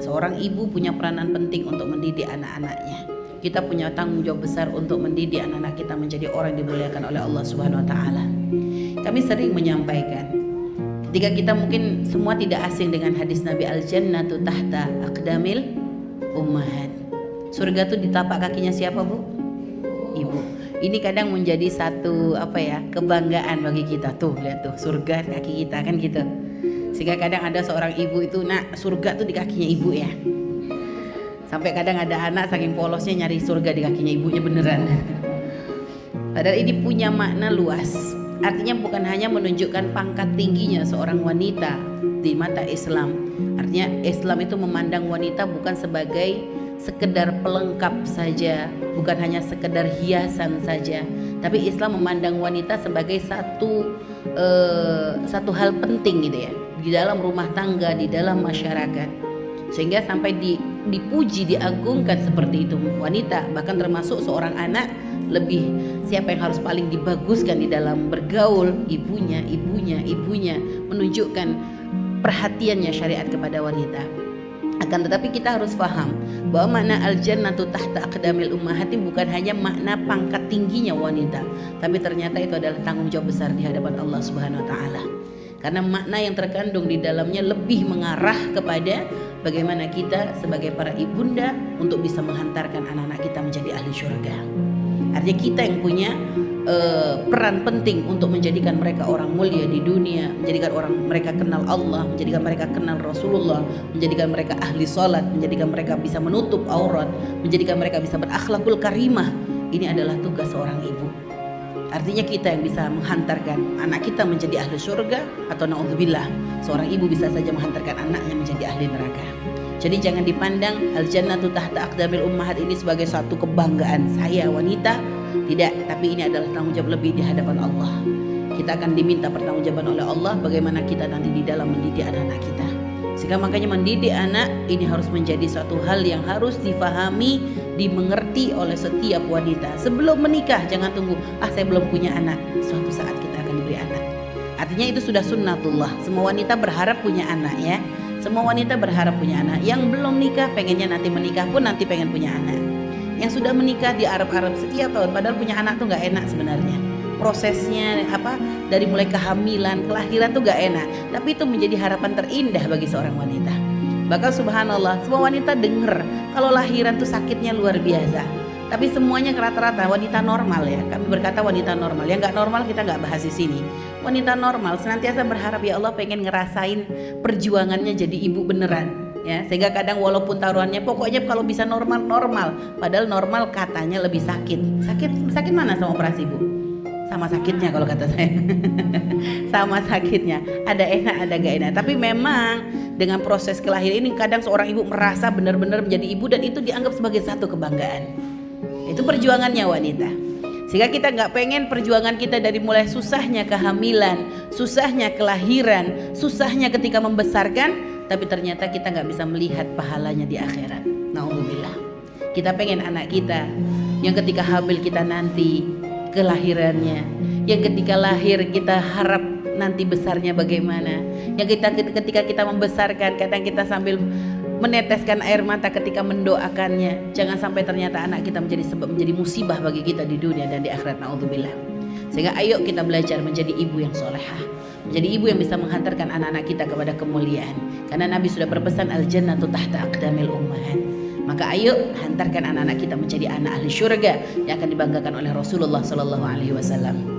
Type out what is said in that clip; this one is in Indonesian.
Seorang ibu punya peranan penting untuk mendidik anak-anaknya. Kita punya tanggung jawab besar untuk mendidik anak-anak kita menjadi orang yang dimuliakan oleh Allah Subhanahu wa taala. Kami sering menyampaikan, ketika kita mungkin semua tidak asing dengan hadis Nabi, al-jannatu tahta aqdamil ummahat. Surga itu di tapak kakinya siapa, Bu? Ibu. Ini kadang menjadi satu kebanggaan bagi kita. Tuh, lihat tuh, surga di kaki kita, kan gitu. Sehingga kadang ada seorang ibu itu, nak, surga tuh di kakinya ibu ya. Sampai kadang ada anak saking polosnya nyari surga di kakinya ibunya beneran. Padahal ini punya makna luas. Artinya bukan hanya menunjukkan pangkat tingginya seorang wanita di mata Islam. Artinya Islam itu memandang wanita bukan sebagai sekedar pelengkap saja, bukan hanya sekedar hiasan saja, tapi Islam memandang wanita sebagai satu hal penting gitu ya, di dalam rumah tangga, di dalam masyarakat, sehingga sampai dipuji, diagungkan seperti itu wanita. Bahkan termasuk seorang anak, lebih siapa yang harus paling dibaguskan di dalam bergaul, ibunya, menunjukkan perhatiannya syariat kepada wanita. Akan tetapi kita harus paham bahwa makna al-jannatu tahta aqdamil ummahati bukan hanya makna pangkat tingginya wanita, tapi ternyata itu adalah tanggung jawab besar di hadapan Allah Subhanahu wa taala. Karena makna yang terkandung di dalamnya lebih mengarah kepada bagaimana kita sebagai para ibunda untuk bisa menghantarkan anak-anak kita menjadi ahli syurga. Artinya kita yang punya peran penting untuk menjadikan mereka orang mulia di dunia, menjadikan mereka kenal Allah, menjadikan mereka kenal Rasulullah, menjadikan mereka ahli salat, menjadikan mereka bisa menutup aurat, menjadikan mereka bisa berakhlakul karimah. Ini adalah tugas seorang ibu. Artinya kita yang bisa menghantarkan anak kita menjadi ahli surga, atau naudzubillah, seorang ibu bisa saja menghantarkan anaknya menjadi ahli neraka. Jadi jangan dipandang al-jannatu tahta aqdamil ummahat ini sebagai suatu kebanggaan saya wanita, tidak, tapi ini adalah tanggung jawab lebih di hadapan Allah. Kita akan diminta pertanggungjawaban oleh Allah bagaimana kita nanti di dalam mendidik anak-anak kita. Sehingga makanya mendidik anak ini harus menjadi suatu hal yang harus difahami, dimengerti oleh setiap wanita. Sebelum menikah jangan tunggu, saya belum punya anak. Suatu saat kita akan diberi anak. Artinya itu sudah sunnatullah. Semua wanita berharap punya anak ya. Semua wanita berharap punya anak. Yang belum nikah pengennya nanti menikah pun nanti pengen punya anak. Yang sudah menikah di Arab setiap tahun, padahal punya anak tuh nggak enak sebenarnya. Prosesnya dari mulai kehamilan, kelahiran tuh nggak enak. Tapi itu menjadi harapan terindah bagi seorang wanita. Bahkan subhanallah, semua wanita dengar kalau lahiran tuh sakitnya luar biasa. Tapi semuanya rata-rata wanita normal ya. Kami berkata wanita normal. Yang nggak normal kita nggak bahas di sini. Wanita normal senantiasa berharap ya Allah pengen ngerasain perjuangannya jadi ibu beneran. Ya, sehingga kadang walaupun taruhannya pokoknya kalau bisa normal, padahal normal katanya lebih sakit mana sama operasi Bu? Sama sakitnya kalau kata saya. Sama sakitnya, ada enak ada gak enak, tapi memang dengan proses kelahiran ini kadang seorang ibu merasa benar-benar menjadi ibu dan itu dianggap sebagai satu kebanggaan. Itu perjuangannya wanita. Sehingga kita gak pengen perjuangan kita dari mulai susahnya kehamilan, susahnya kelahiran, susahnya ketika membesarkan, tapi ternyata kita nggak bisa melihat pahalanya di akhirat. Naudzubillah. Kita pengen anak kita yang ketika hamil kita nanti kelahirannya, yang ketika lahir kita harap nanti besarnya bagaimana, yang ketika kita membesarkan kadang kita sambil meneteskan air mata ketika mendoakannya. Jangan sampai ternyata anak kita menjadi musibah bagi kita di dunia dan di akhirat. Naudzubillah. Sehingga ayo kita belajar menjadi ibu yang solehah, menjadi ibu yang bisa menghantarkan anak-anak kita kepada kemuliaan. Karena Nabi sudah berpesan al-jannatu tahta aqdamil ummahat. Maka ayo hantarkan anak-anak kita menjadi anak ahli syurga yang akan dibanggakan oleh Rasulullah sallallahu alaihi wasallam.